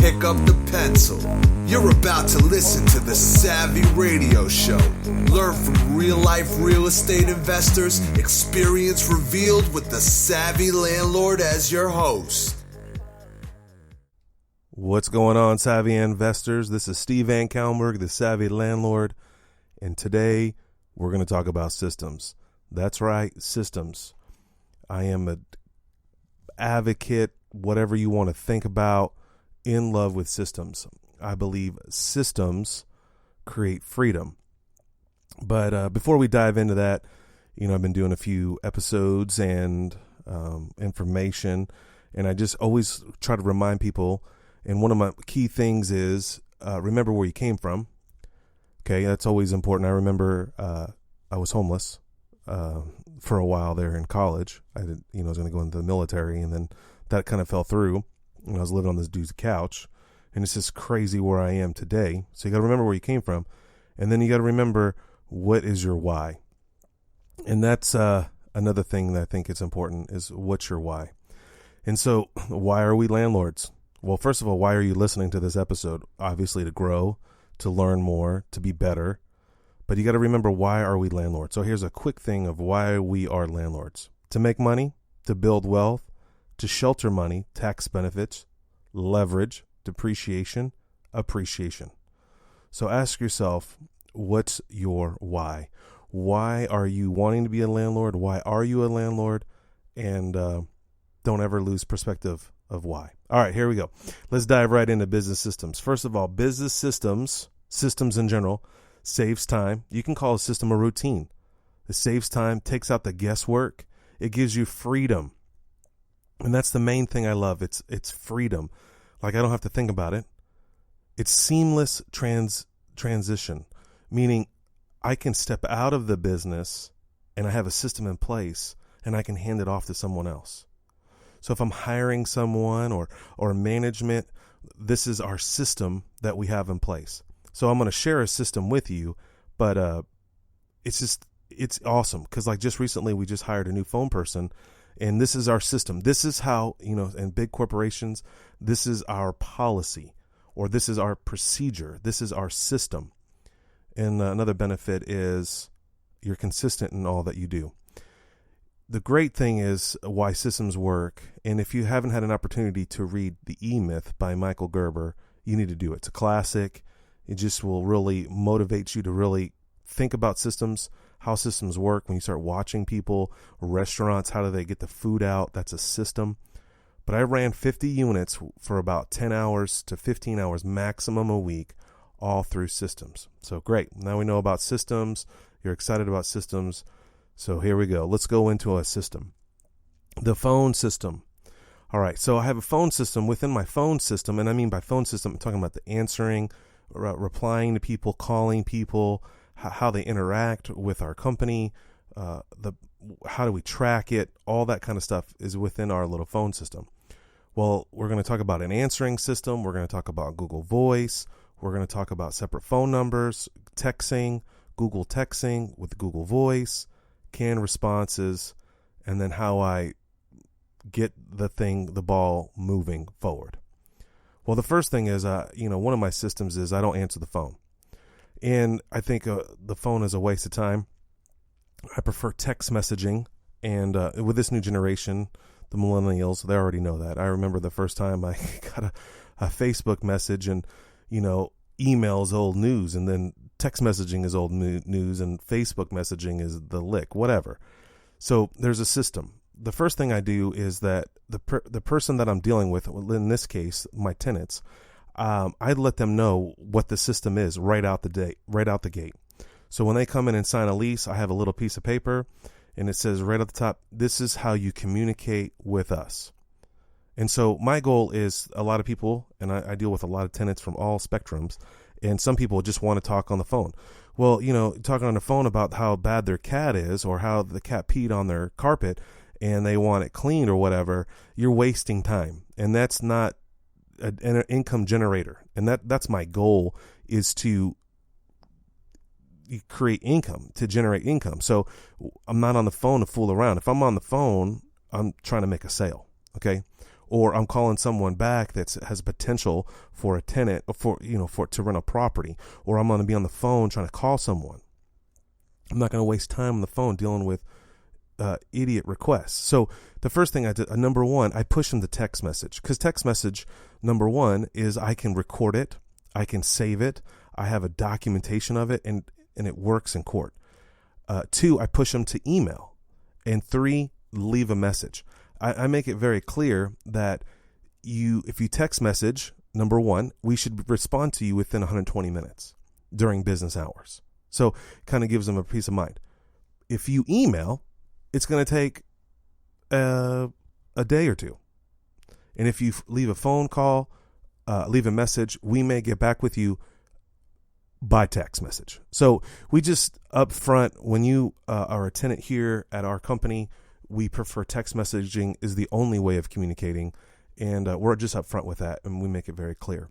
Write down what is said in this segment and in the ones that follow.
pick up the pencil. You're about to listen to the Savvy Radio Show. Learn from real-life real estate investors, experience revealed with the Savvy Landlord as your host. What's going on, Savvy investors? This is Steve Van Kalmberg, the Savvy Landlord, and today we're going to talk about systems. That's right, systems. I am an advocate, whatever you want to think about, in love with systems. I believe systems create freedom. But before we dive into that, I've been doing a few episodes and information, and I just always try to remind people. And one of my key things is remember where you came from. Okay, that's always important. I remember I was homeless for a while there in college. I was going to go into the military, and then that kind of fell through. And I was living on this dude's couch, and it's just crazy where I am today. So you got to remember where you came from, and then you got to remember what is your why. And that's another thing that I think is important is what's your why. And so why are we landlords? Well, first of all, why are you listening to this episode? Obviously to grow, to learn more, to be better. But you got to remember, why are we landlords? So here's a quick thing of why we are landlords. To make money, to build wealth, to shelter money, tax benefits, leverage, depreciation, appreciation. So ask yourself, what's your why? Why are you wanting to be a landlord? Why are you a landlord? And don't ever lose perspective of why. All right, here we go. Let's dive right into business systems. First of all, business systems in general, saves time. You can call a system a routine. It saves time, takes out the guesswork. It gives you freedom. And that's the main thing I love. It's freedom. Like, I don't have to think about it. It's seamless transition, meaning I can step out of the business and I have a system in place and I can hand it off to someone else. So if I'm hiring someone or management, this is our system that we have in place. So I'm going to share a system with you, but it's awesome because just recently we just hired a new phone person, and this is our system. This is how, in big corporations, this is our policy, or this is our procedure. This is our system. And another benefit is you're consistent in all that you do. The great thing is why systems work, and if you haven't had an opportunity to read The E-Myth by Michael Gerber, you need to do it. It's a classic. It just will really motivate you to really think about systems, how systems work. When you start watching people, restaurants, how do they get the food out? That's a system. But I ran 50 units for about 10 hours to 15 hours maximum a week, all through systems. So great. Now we know about systems. You're excited about systems. So here we go. Let's go into a system. The phone system. All right. So I have a phone system within my phone system. And I mean by phone system, I'm talking about the answering, replying to people, calling people, how they interact with our company, how do we track it, all that kind of stuff is within our little phone system. Well, we're going to talk about an answering system. We're going to talk about Google Voice. We're going to talk about separate phone numbers, texting, Google texting with Google Voice, canned responses, and then how I get the ball moving forward. Well, the first thing is, one of my systems is I don't answer the phone. And I think the phone is a waste of time. I prefer text messaging. And with this new generation, the millennials, they already know that. I remember the first time I got a Facebook message, and, email is old news. And then text messaging is old news, and Facebook messaging is the lick, whatever. So there's a system. The first thing I do is that the person that I'm dealing with, in this case, my tenants, I let them know what the system is right out the gate. So when they come in and sign a lease, I have a little piece of paper, and it says right at the top, this is how you communicate with us. And so my goal is, a lot of people, and I deal with a lot of tenants from all spectrums, and some people just want to talk on the phone. Well, talking on the phone about how bad their cat is, or how the cat peed on their carpet and they want it cleaned or whatever, you're wasting time. And that's not an income generator. And that's my goal, is to create income, to generate income. So I'm not on the phone to fool around. If I'm on the phone, I'm trying to make a sale. Okay. or I'm calling someone back that has potential for a tenant, for to rent a property, or I'm going to be on the phone trying to call someone. I'm not going to waste time on the phone dealing with idiot requests. So the first thing I did, number one, I push them to text message, because text message, number one, is I can record it, I can save it, I have a documentation of it, and it works in court. 2, I push them to email, and 3, leave a message. I make it very clear that if you text message, number one, we should respond to you within 120 minutes during business hours. So kind of gives them a peace of mind. If you email, it's going to take a day or two. And if you leave a phone call, leave a message, we may get back with you by text message. So we just up front, when you are a tenant here at our company, we prefer text messaging is the only way of communicating. And we're just up front with that, and we make it very clear.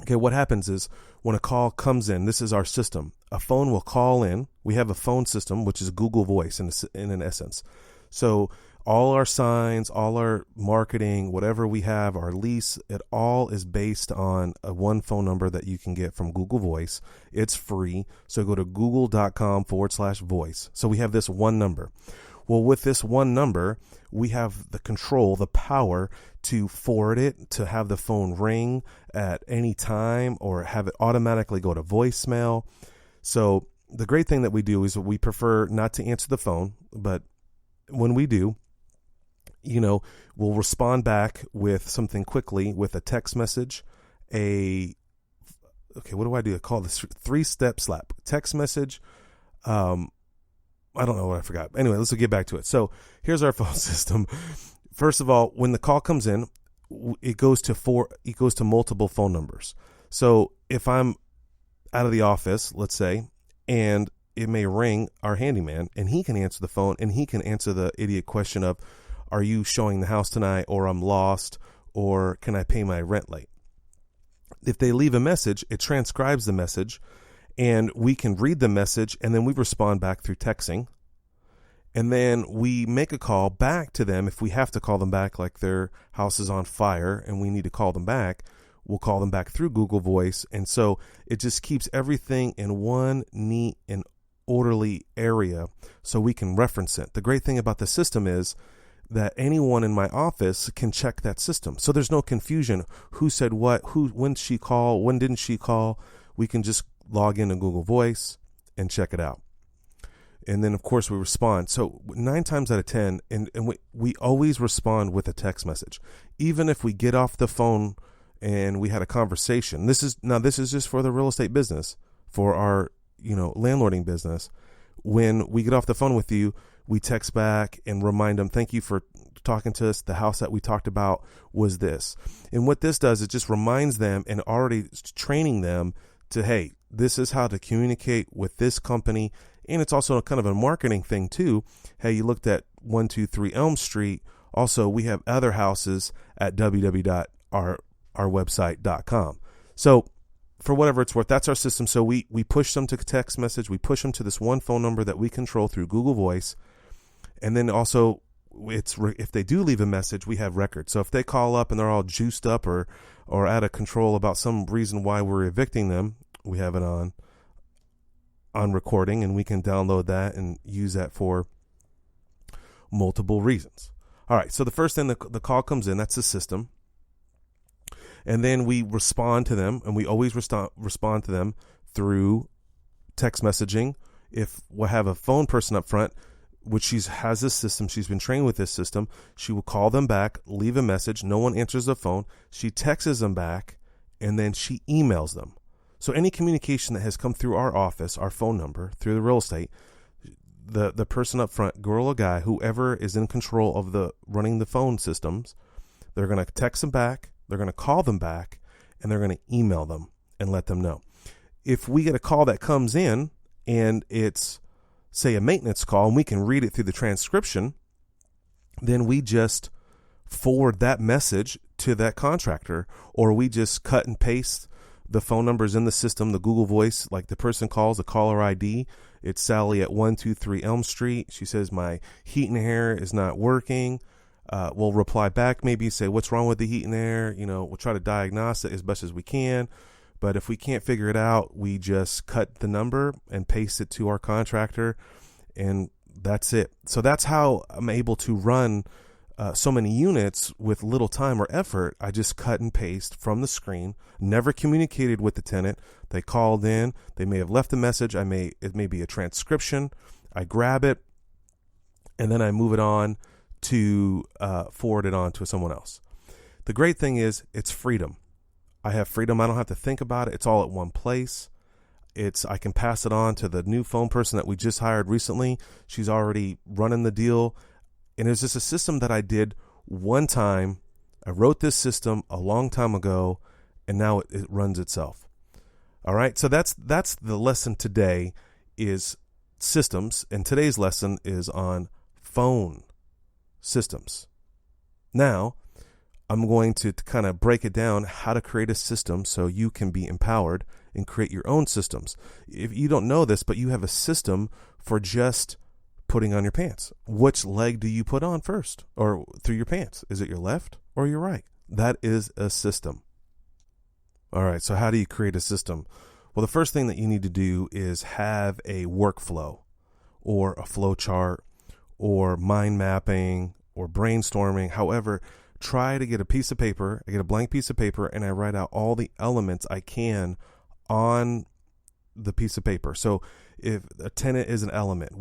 Okay, what happens is when a call comes in, this is our system. A phone will call in. We have a phone system, which is Google Voice in an essence. So all our signs, all our marketing, whatever we have, our lease, it all is based on a one phone number that you can get from Google Voice. It's free. So go to google.com/voice. So we have this one number. Well, with this one number, we have the control, the power to forward it, to have the phone ring at any time, or have it automatically go to voicemail. So the great thing that we do is we prefer not to answer the phone, but when we do, we'll respond back with something quickly, with a text message, what do I do? I call this 3-step slap. Text message, I don't know what I forgot. Anyway, let's get back to it. So here's our phone system. First of all, when the call comes in, it goes to multiple phone numbers. So if I'm out of the office, let's say, and it may ring our handyman, and he can answer the phone, and he can answer the idiot question of, are you showing the house tonight, or I'm lost, or can I pay my rent late? If they leave a message, it transcribes the message, and we can read the message, and then we respond back through texting. And then we make a call back to them. If we have to call them back, like their house is on fire and we need to call them back, we'll call them back through Google Voice. And so it just keeps everything in one neat and orderly area so we can reference it. The great thing about the system is that anyone in my office can check that system. So there's no confusion. Who said what? When did she call? When didn't she call? We can just log into Google Voice and check it out. And then, of course, we respond. So 9 times out of 10, and we always respond with a text message. Even if we get off the phone and we had a conversation. This is just for the real estate business, for our landlording business. When we get off the phone with you, we text back and remind them, thank you for talking to us. The house that we talked about was this. And what this does, it just reminds them and already training them to, hey, this is how to communicate with this company. And it's also kind of a marketing thing too. Hey, you looked at 123 Elm Street. Also, we have other houses at www.ourwebsite.com. So for whatever it's worth, that's our system. So we push them to text message. We push them to this one phone number that we control through Google Voice. And then also, if they do leave a message, we have records. So if they call up and they're all juiced up or out of control about some reason why we're evicting them, we have it on recording, and we can download that and use that for multiple reasons. All right, so the first thing, the call comes in, that's the system. And then we respond to them, and we always respond to them through text messaging. If we have a phone person up front, which has this system, she's been trained with this system, she will call them back, leave a message, no one answers the phone, she texts them back, and then she emails them. So any communication that has come through our office, our phone number, through the real estate, the person up front, girl or guy, whoever is in control of running the phone systems, they're going to text them back, they're going to call them back, and they're going to email them and let them know. If we get a call that comes in and it's, say, a maintenance call, and we can read it through the transcription, then we just forward that message to that contractor, or we just cut and paste the phone numbers in the system, the Google Voice, like the person calls, the caller ID. It's Sally at 123 Elm Street. She says, my heat and air is not working. We'll reply back, maybe say, what's wrong with the heat and air? We'll try to diagnose it as best as we can. But if we can't figure it out, we just cut the number and paste it to our contractor, and that's it. So that's how I'm able to run so many units with little time or effort. I just cut and paste from the screen, never communicated with the tenant. They called in, they may have left a message. It may be a transcription. I grab it, and then I move it on to forward it on to someone else. The great thing is it's freedom. I have freedom. I don't have to think about it. It's all at one place. I can pass it on to the new phone person that we just hired recently. She's already running the deal. And it's just a system that I did one time. I wrote this system a long time ago, and now it runs itself. All right. So that's the lesson today is systems. And today's lesson is on phone systems. Now, I'm going to kind of break it down how to create a system so you can be empowered and create your own systems. If you don't know this, but you have a system for just putting on your pants. Which leg do you put on first or through your pants? Is it your left or your right? That is a system. All right, so how do you create a system? Well, the first thing that you need to do is have a workflow or a flow chart or mind mapping or brainstorming. However, try to get a piece of paper. I get a blank piece of paper and I write out all the elements I can on the piece of paper. So if a tenant is an element,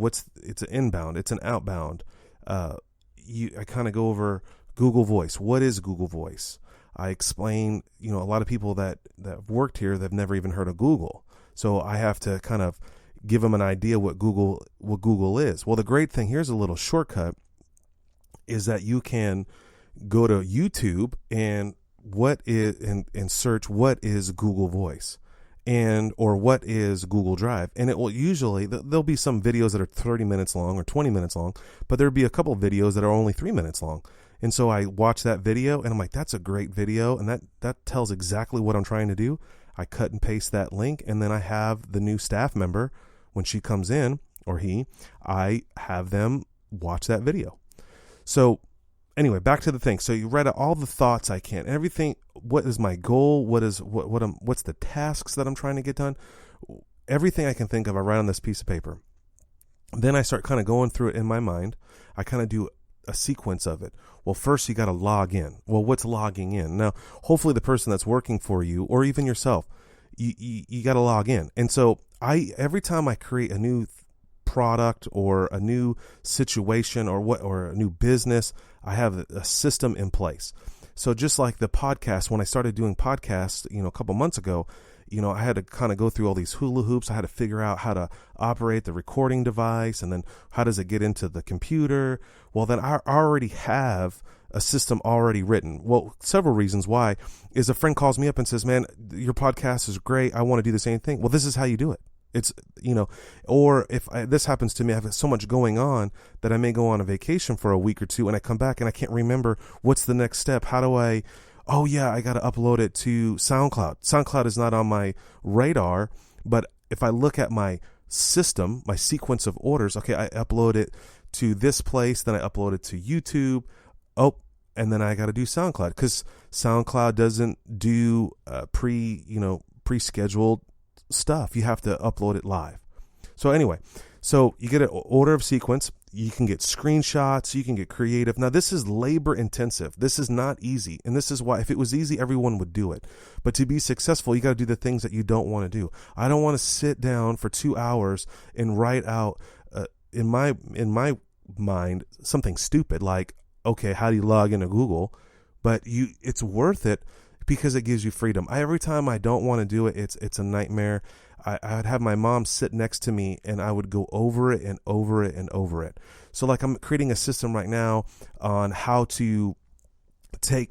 it's an inbound, it's an outbound. I kind of go over Google Voice. What is Google Voice? I explain, a lot of people that have worked here, they've never even heard of Google. So I have to kind of give them an idea what Google is. Well, the great thing, here's a little shortcut, is that you can go to YouTube and search what is Google Voice or what is Google Drive. And it will usually, there'll be some videos that are 30 minutes long or 20 minutes long, but there'll be a couple of videos that are only 3 minutes long. And so I watch that video and I'm like, that's a great video. And that tells exactly what I'm trying to do. I cut and paste that link. And then I have the new staff member, when she comes in or I have them watch that video. So anyway, back to the thing. So you write out all the thoughts I can, everything. What is my goal? What's the tasks that I'm trying to get done? Everything I can think of, I write on this piece of paper. Then I start kind of going through it in my mind. I kind of do a sequence of it. Well, first you got to log in. Well, what's logging in? Now, hopefully the person that's working for you or even yourself, you got to log in. And so every time I create a new product or a new situation or a new business, I have a system in place. So just like the podcast, when I started doing podcasts, a couple months ago, I had to kind of go through all these hula hoops. I had to figure out how to operate the recording device, and then how does it get into the computer? Well, then I already have a system already written. Well, several reasons why is a friend calls me up and says, man, your podcast is great. I want to do the same thing. Well, this is how you do it. It's, or if this happens to me, I have so much going on that I may go on a vacation for a week or two and I come back and I can't remember what's the next step. How do I got to upload it to SoundCloud. SoundCloud is not on my radar, but if I look at my system, my sequence of orders, okay, I upload it to this place, then I upload it to YouTube. And then I got to do SoundCloud because SoundCloud doesn't do pre-scheduled stuff. You have to upload it live. So anyway, so you get an order of sequence. You can get screenshots. You can get creative. Now, this is labor intensive. This is not easy. And this is why if it was easy, everyone would do it. But to be successful, you got to do the things that you don't want to do. I don't want to sit down for 2 hours and write out in my mind something stupid like, okay, how do you log into Google? But it's worth it because it gives you freedom. Every time I don't want to do it, it's a nightmare. I'd have my mom sit next to me and I would go over it and over it and over it. So like I'm creating a system right now on how to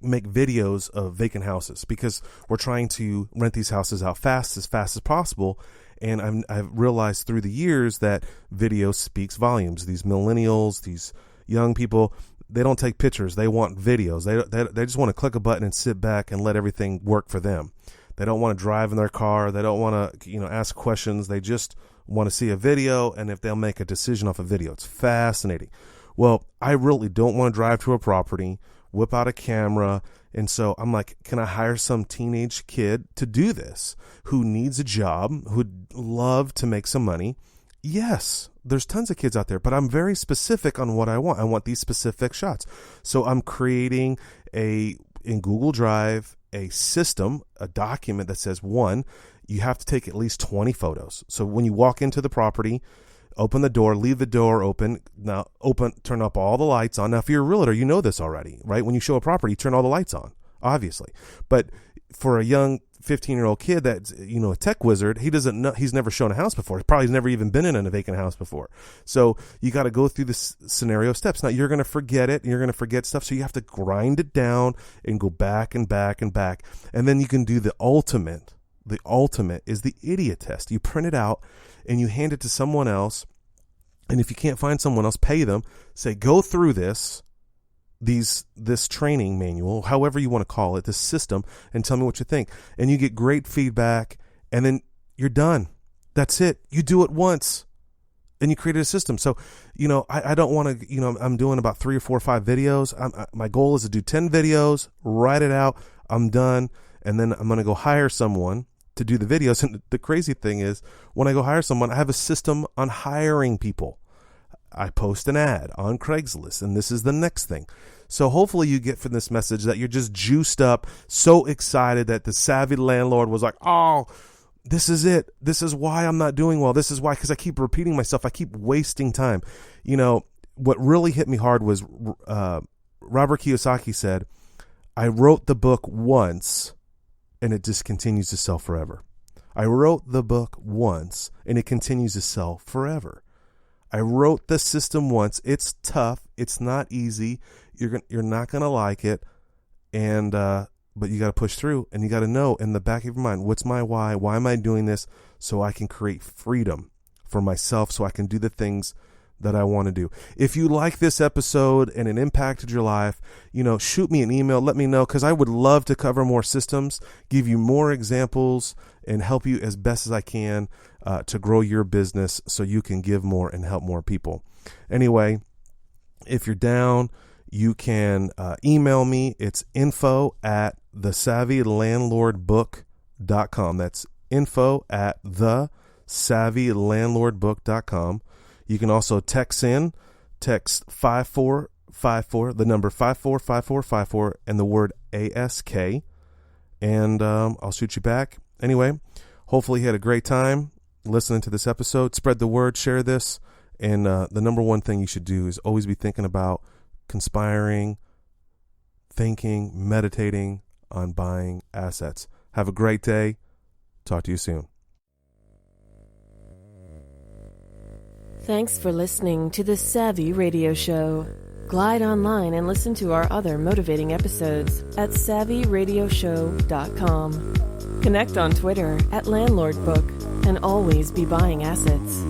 make videos of vacant houses because we're trying to rent these houses out as fast as possible. And I've realized through the years that video speaks volumes. These millennials, these young people, they don't take pictures. They want videos. They just want to click a button and sit back and let everything work for them. They don't want to drive in their car. They don't want to, ask questions. They just want to see a video, and if they'll make a decision off a video. It's fascinating. Well, I really don't want to drive to a property, whip out a camera. And so I'm like, can I hire some teenage kid to do this who needs a job, who'd love to make some money? Yes, there's tons of kids out there, but I'm very specific on what I want. I want these specific shots. So I'm creating in Google Drive, a system, a document that says, one, you have to take at least 20 photos. So when you walk into the property, open the door, leave the door open. Now turn up all the lights on. Now, if you're a realtor, you know this already, right? When you show a property, you turn all the lights on, obviously. But for a young 15-year-old kid that's, a tech wizard, he doesn't know, he's never shown a house before. He probably has never even been in a vacant house before. So you got to go through the scenario steps. Now you're going to forget it. And you're going to forget stuff. So you have to grind it down and go back and back and back. And then you can do the ultimate. The ultimate is the idiot test. You print it out and you hand it to someone else. And if you can't find someone else, pay them. Say, go through this training manual, however you want to call it, this system, and tell me what you think. And you get great feedback, and then you're done. That's it. You do it once, and you created a system. So, I don't want to, I'm doing about 3 or 4 or 5 videos. My goal is to do 10 videos, write it out, I'm done, and then I'm going to go hire someone to do the videos. And the crazy thing is, when I go hire someone, I have a system on hiring people. I post an ad on Craigslist, and this is the next thing. So hopefully you get from this message that you're just juiced up, so excited that the savvy landlord was like, oh, this is it. This is why I'm not doing well. This is why, because I keep repeating myself. I keep wasting time. What really hit me hard was Robert Kiyosaki said, I wrote the book once, and it just continues to sell forever. I wrote the book once, and it continues to sell forever. I wrote the system once. It's tough. It's not easy. You're not going to like it. And, but you got to push through, and you got to know in the back of your mind, what's my why? Why am I doing this? So I can create freedom for myself, so I can do the things that I want to do. If you like this episode and it impacted your life, shoot me an email. Let me know, because I would love to cover more systems, give you more examples, and help you as best as I can to grow your business so you can give more and help more people. Anyway, if you're down, you can email me. It's info@thesavvylandlordbook.com. That's info@thesavvylandlordbook.com. You can also text 5454, the number 545454, and the word ASK, and I'll shoot you back. Anyway, hopefully you had a great time listening to this episode. Spread the word, share this, and the number one thing you should do is always be thinking about conspiring, thinking, meditating on buying assets. Have a great day. Talk to you soon. Thanks for listening to the Savvy Radio Show. Glide online and listen to our other motivating episodes at SavvyRadioShow.com. Connect on Twitter @LandlordBook and always be buying assets.